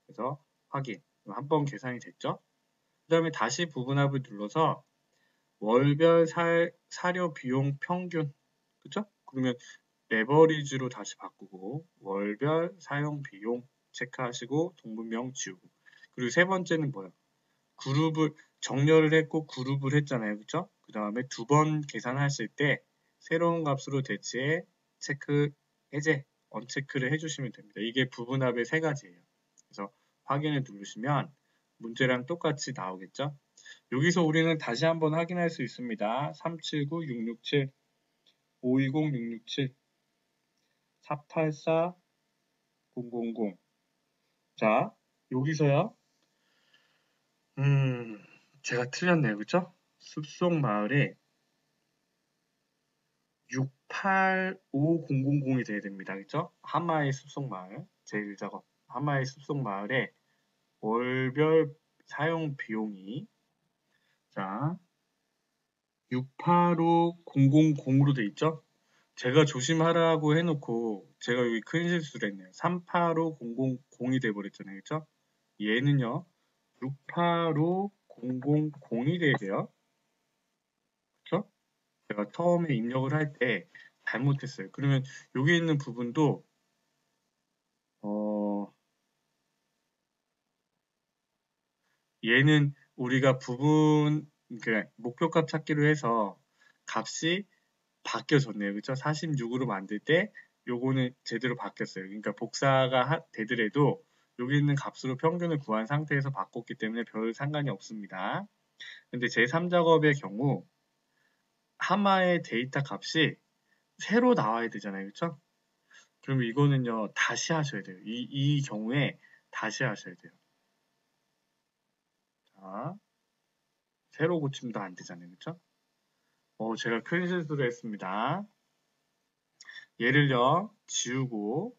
그래서 확인. 한 번 계산이 됐죠? 그 다음에 다시 부분합을 눌러서 월별 사료 비용 평균. 그쵸? 그러면 에버리지로 다시 바꾸고 월별 사용 비용 체크하시고 동물명 지우고 그리고 세 번째는 뭐예요? 그룹을 정렬을 했고 그룹을 했잖아요. 그쵸? 그 다음에 2번 계산하실 때 새로운 값으로 대체해 체크 해제 언체크를 해주시면 됩니다. 이게 부분합의 3가지예요. 그래서 확인을 누르시면 문제랑 똑같이 나오겠죠? 여기서 우리는 다시 한번 확인할 수 있습니다. 379, 667 520667 484000. 자, 여기서요. 제가 틀렸네요. 그쵸? 숲속 마을에 685000이 돼야 됩니다. 그쵸? 한마의 숲속 마을. 제1작업. 한마의 숲속 마을에 월별 사용 비용이 자 685000으로 돼 있죠? 제가 조심하라고 해놓고 제가 여기 큰 실수를 했네요. 385000이 돼버렸잖아요. 그쵸? 얘는요. 685000이 돼야 돼요. 그쵸? 제가 처음에 입력을 할 때 잘못했어요. 그러면 여기 있는 부분도 얘는 우리가 부분 그러니까 목표값 찾기로 해서 값이 바뀌어졌네요. 그쵸? 46으로 만들 때 요거는 제대로 바뀌었어요. 그러니까 복사가 되더라도 여기 있는 값으로 평균을 구한 상태에서 바꿨기 때문에 별 상관이 없습니다. 근데 제3작업의 경우 하마의 데이터 값이 새로 나와야 되잖아요. 그쵸? 그럼 이거는요, 다시 하셔야 돼요. 이 경우에 다시 하셔야 돼요. 자, 새로 고침도 안 되잖아요. 그쵸? 제가 큰 실수를 했습니다. 얘를요, 지우고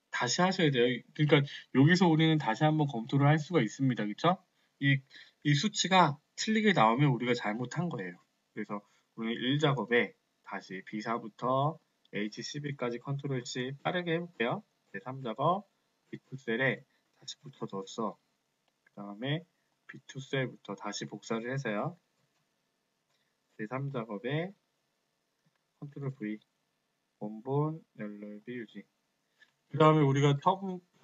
다시 하셔야 돼요. 그러니까 여기서 우리는 다시 한번 검토를 할 수가 있습니다. 그쵸? 이 수치가 틀리게 나오면 우리가 잘못한 거예요. 그래서 우리는 1작업에 다시 B4부터 H12까지 컨트롤 C 빠르게 해볼게요. 제3작업 B2셀에 다시 붙여뒀어. 그 다음에 B2셀부터 다시 복사를 해서요. 제3작업에 컨트롤 V 원본 열넓이 유지. 그 다음에 우리가 첫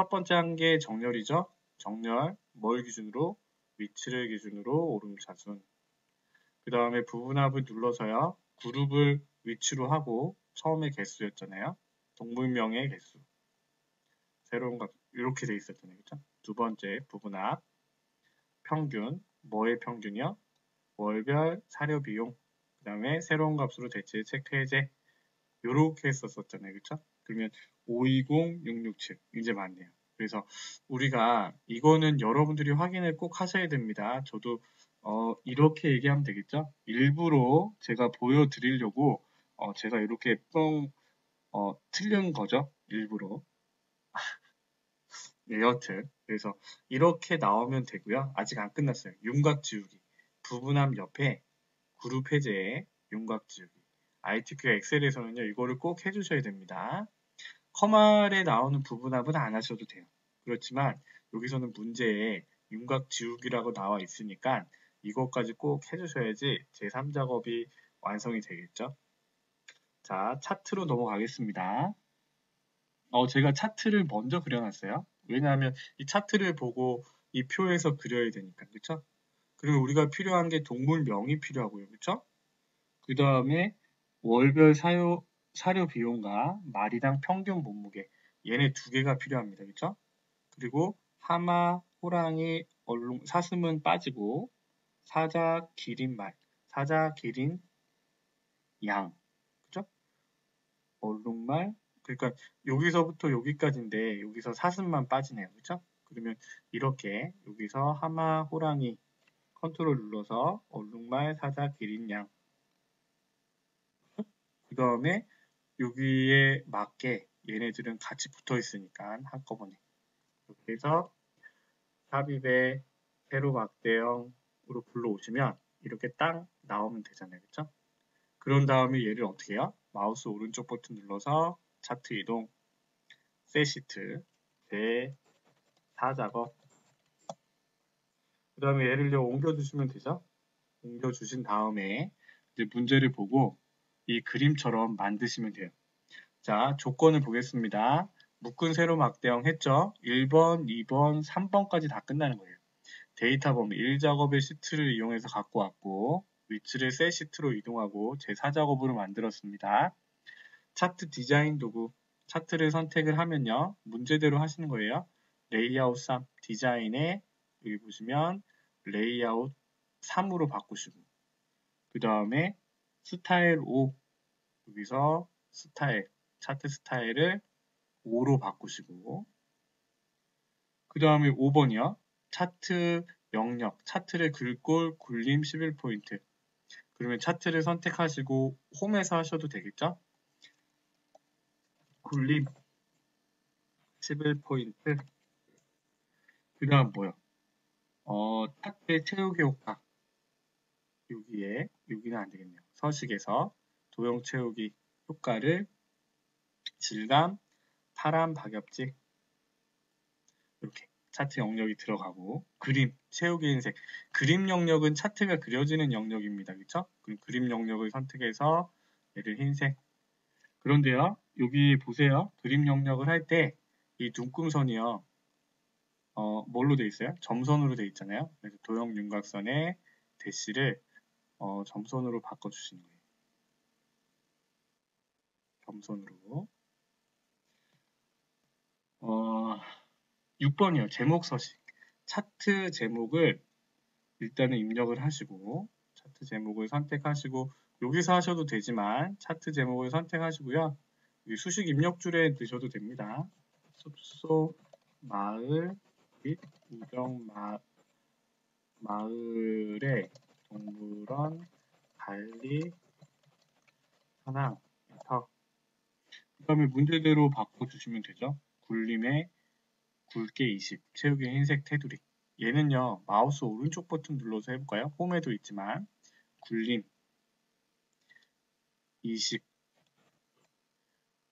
번째 한 게 정렬이죠. 정렬, 뭘 기준으로? 위치를 기준으로 오름차순. 그 다음에 부분합을 눌러서요. 그룹을 위치로 하고 처음에 개수였잖아요. 동물명의 개수. 새로운 값 이렇게 돼 있었잖아요. 그쵸? 두 번째 부분합, 평균, 뭐의 평균이요? 월별 사료 비용. 그 다음에 새로운 값으로 대체 체크 해제. 요렇게 했었잖아요. 그쵸? 그러면 520667 이제 맞네요. 그래서 우리가 이거는 여러분들이 확인을 꼭 하셔야 됩니다. 저도 이렇게 얘기하면 되겠죠? 일부러 제가 보여드리려고 제가 이렇게 틀린 거죠. 일부러. 네, 여튼 그래서 이렇게 나오면 되고요. 아직 안 끝났어요. 윤곽 지우기. 부분함 옆에 그룹 해제에 윤곽 지우기. ITQ 엑셀에서는요. 이거를 꼭 해주셔야 됩니다. 커말에 나오는 부분합은 안 하셔도 돼요. 그렇지만 여기서는 문제에 윤곽 지우기라고 나와 있으니까 이것까지 꼭 해주셔야지 제3작업이 완성이 되겠죠. 자, 차트로 넘어가겠습니다. 제가 차트를 먼저 그려놨어요. 왜냐하면 이 차트를 보고 이 표에서 그려야 되니까, 그쵸? 그리고 우리가 필요한 게 동물명이 필요하고요, 그쵸? 그 다음에 월별 사료 비용과 마리당 평균 몸무게 얘네 두 개가 필요합니다. 그쵸? 그리고 하마, 호랑이, 얼룩, 사슴은 빠지고 사자, 기린 말, 사자, 기린, 양, 그쵸? 얼룩말, 그러니까 여기서부터 여기까지인데 여기서 사슴만 빠지네요. 그쵸? 그러면 이렇게 여기서 하마, 호랑이 컨트롤 눌러서 얼룩말, 사자, 기린, 양 그 다음에 여기에 맞게 얘네들은 같이 붙어 있으니까 한꺼번에 이렇게 해서 삽입에 세로 막대형으로 불러오시면 이렇게 딱 나오면 되잖아요. 그쵸? 그런 다음에 얘를 어떻게 해요? 마우스 오른쪽 버튼 눌러서 차트 이동, 새 시트, 제4작업 그 다음에 얘를 옮겨주시면 되죠? 옮겨주신 다음에 이제 문제를 보고 이 그림처럼 만드시면 돼요. 자, 조건을 보겠습니다. 묶은 세로 막대형 했죠? 1번, 2번, 3번까지 다 끝나는 거예요. 데이터 범위 1작업의 시트를 이용해서 갖고 왔고 위치를 새 시트로 이동하고 제4작업으로 만들었습니다. 차트 디자인 도구 차트를 선택을 하면요. 문제대로 하시는 거예요. 레이아웃 3 디자인에 여기 보시면 레이아웃 3으로 바꾸시고 그 다음에 스타일 5 여기서 스타일, 차트 스타일을 5로 바꾸시고, 그 다음에 5번이요. 차트 영역, 차트를 긁골 굴림 11포인트. 그러면 차트를 선택하시고 홈에서 하셔도 되겠죠? 굴림 11포인트. 그 다음 뭐요? 차트의 채우기 효과. 여기는 안 되겠네요. 서식에서 도형 채우기 효과를 질감, 파란 박엽지 이렇게 차트 영역이 들어가고 그림, 채우기 흰색. 그림 영역은 차트가 그려지는 영역입니다. 그렇죠? 그럼 그림 영역을 선택해서 얘를 흰색. 그런데요. 여기 보세요. 그림 영역을 할 때 이 눈금선이요. 뭘로 돼 있어요? 점선으로 돼 있잖아요. 그래서 도형 윤곽선의 대시를 점선으로 바꿔주시는 거예요. 점선으로. 6번이요. 제목 서식. 차트 제목을 일단은 입력을 하시고 차트 제목을 선택하시고 여기서 하셔도 되지만 차트 제목을 선택하시고요. 수식 입력줄에 넣으셔도 됩니다. 숲속 마을 및 우정 마을의 동물원 관리 현황 엔터. 그 다음에 문제대로 바꿔주시면 되죠. 굴림의 굵게 20, 채우기 흰색 테두리. 얘는요, 마우스 오른쪽 버튼 눌러서 해볼까요? 홈에도 있지만, 굴림 20,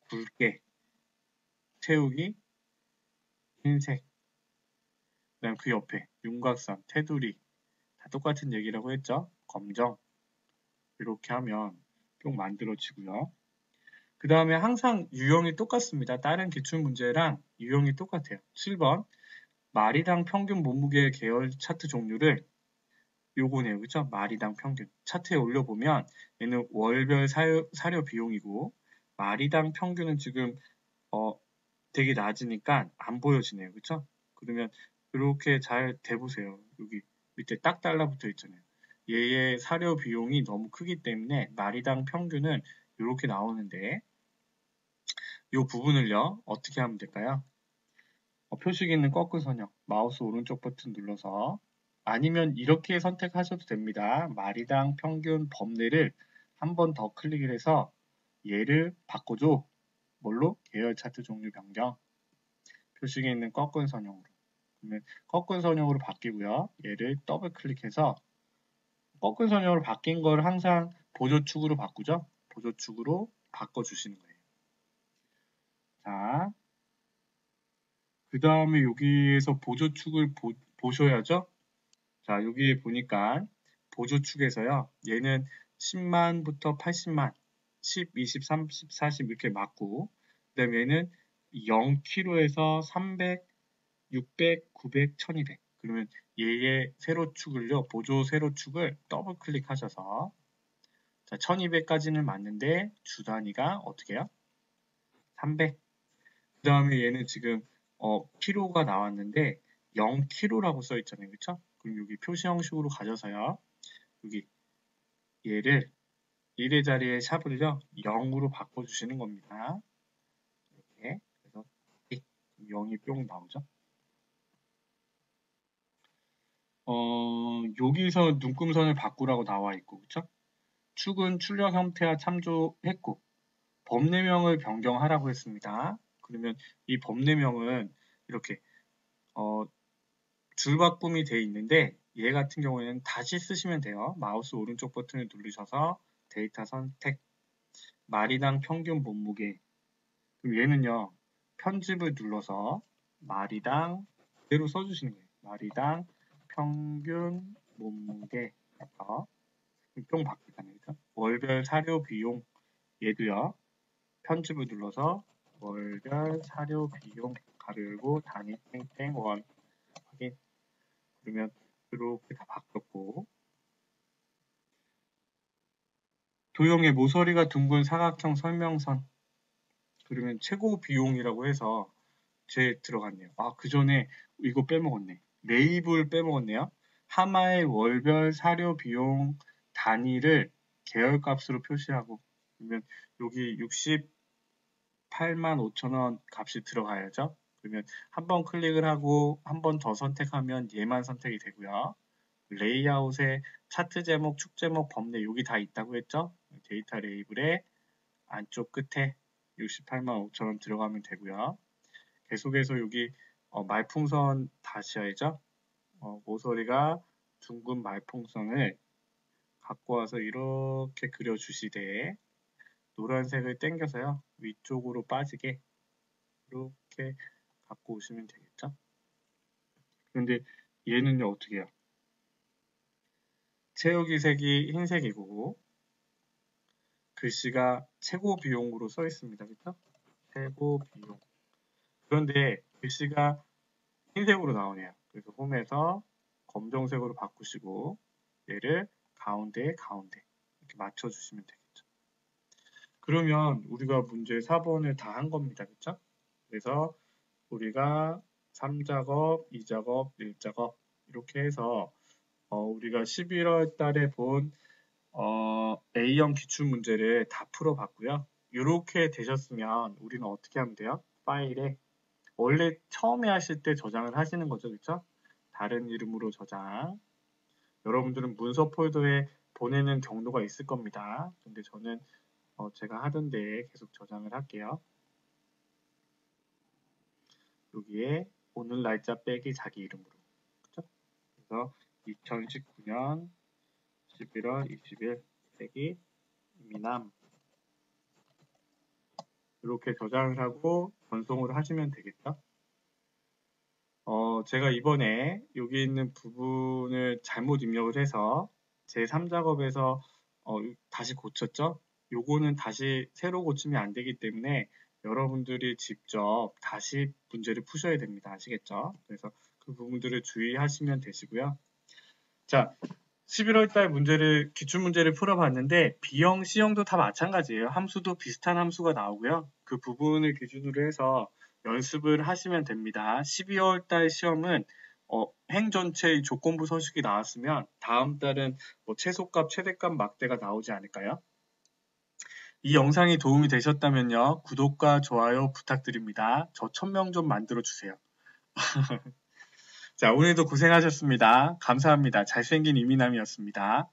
굵게 채우기 흰색. 그 다음 그 옆에 윤곽선, 테두리 다 똑같은 얘기라고 했죠? 검정. 이렇게 하면 뿅 만들어지고요. 그 다음에 항상 유형이 똑같습니다. 다른 기출문제랑 유형이 똑같아요. 7번 마리당 평균 몸무게 계열 차트 종류를 요거네요. 그쵸? 마리당 평균. 차트에 올려보면 얘는 월별 사료 비용이고 마리당 평균은 지금 되게 낮으니까 안 보여지네요. 그쵸? 그러면 이렇게 잘 대보세요. 여기 밑에 딱 달라붙어 있잖아요. 얘의 사료 비용이 너무 크기 때문에 마리당 평균은 이렇게 나오는데 이 부분을요. 어떻게 하면 될까요? 표식이 있는 꺾은 선형 마우스 오른쪽 버튼 눌러서 아니면 이렇게 선택하셔도 됩니다. 마리당 평균 범례를 한 번 더 클릭을 해서 얘를 바꿔줘. 뭘로? 계열 차트 종류 변경. 표식에 있는 꺾은 선형으로. 그러면 꺾은 선형으로 바뀌고요. 얘를 더블 클릭해서 꺾은 선형으로 바뀐 걸 항상 보조축으로 바꾸죠. 보조축으로 바꿔주시는 거예요. 자, 그 다음에 여기에서 보조축을 보셔야죠. 자, 여기 보니까 보조축에서요. 얘는 10만부터 80만, 10, 20, 30, 40 이렇게 맞고 그 다음에 얘는 0kg에서 300, 600, 900, 1200 그러면 얘의 세로축을요. 보조 세로축을 더블 클릭하셔서 자, 1200까지는 맞는데 주 단위가 어떻게 해요? 300. 그 다음에 얘는 지금 키로가 나왔는데 0kg라고 써 있잖아요. 그쵸? 그럼 여기 표시 형식으로 가져서요. 여기 얘를 1의 자리에 샵을요. 0으로 바꿔주시는 겁니다. 이렇게 그래서 0이 뿅 나오죠. 여기서 눈금선을 바꾸라고 나와 있고 그쵸? 축은 출력 형태와 참조했고 범례명을 변경하라고 했습니다. 그러면 이 범례명은 이렇게 줄바꿈이 되어 있는데 얘 같은 경우에는 다시 쓰시면 돼요. 마우스 오른쪽 버튼을 누르셔서 데이터 선택 마리당 평균 몸무게 그럼 얘는요 편집을 눌러서 마리당 그대로 써주시는 거예요. 마리당 평균 몸무게 해서 뿅 바뀌잖아요. 그렇죠? 월별 사료 비용 얘도요 편집을 눌러서 월별 사료 비용 가로 열고 단위 땡땡 원 확인 그러면 이렇게 다 바뀌었고 도형의 모서리가 둥근 사각형 설명선 그러면 최고 비용이라고 해서 제 들어갔네요. 아, 그 전에 이거 빼먹었네. 레이블 빼먹었네요. 하마의 월별 사료 비용 단위를 계열값으로 표시하고 그러면 여기 685,000원 값이 들어가야죠. 그러면 한 번 클릭을 하고 한 번 더 선택하면 얘만 선택이 되고요. 레이아웃에 차트 제목, 축 제목, 범례 여기 다 있다고 했죠? 데이터 레이블의 안쪽 끝에 685,000원 들어가면 되고요. 계속해서 여기 말풍선 다시 해야죠. 모서리가 둥근 말풍선을 갖고 와서 이렇게 그려주시되 노란색을 당겨서요. 위쪽으로 빠지게 이렇게 갖고 오시면 되겠죠. 그런데 얘는요 어떻게 해요? 채우기 색이 흰색이고 글씨가 최고 비용으로 써 있습니다. 그렇죠? 최고 비용. 그런데 글씨가 흰색으로 나오네요. 그래서 홈에서 검정색으로 바꾸시고 얘를 가운데 이렇게 맞춰주시면 되겠죠. 그러면 우리가 문제 4번을 다 한 겁니다. 그렇죠? 그래서 우리가 3작업, 2작업, 1작업 이렇게 해서 우리가 11월 달에 본 A형 기출문제를 다 풀어봤고요. 이렇게 되셨으면 우리는 어떻게 하면 돼요? 파일에 원래 처음에 하실 때 저장을 하시는 거죠. 그렇죠? 다른 이름으로 저장. 여러분들은 문서 폴더에 보내는 경로가 있을 겁니다. 근데 저는 제가 하던 데에 계속 저장을 할게요. 여기에 오늘 날짜 빼기 자기 이름으로. 그렇죠? 그래서 2019년 11월 20일 빼기 미남 이렇게 저장을 하고 전송을 하시면 되겠죠. 제가 이번에 여기 있는 부분을 잘못 입력을 해서 제 3작업에서 다시 고쳤죠. 요거는 다시 새로 고치면 안 되기 때문에 여러분들이 직접 다시 문제를 푸셔야 됩니다. 아시겠죠? 그래서 그 부분들을 주의하시면 되시고요. 자, 11월 달 문제를 기출문제를 풀어봤는데 B형, C형도 다 마찬가지예요. 함수도 비슷한 함수가 나오고요. 그 부분을 기준으로 해서 연습을 하시면 됩니다. 12월 달 시험은 행 전체의 조건부 서식이 나왔으면 다음 달은 뭐 최소값, 최대값, 막대가 나오지 않을까요? 이 영상이 도움이 되셨다면요. 구독과 좋아요 부탁드립니다. 저 1000명 좀 만들어 주세요. 자, 오늘도 고생하셨습니다. 감사합니다. 잘생긴 이민남이었습니다.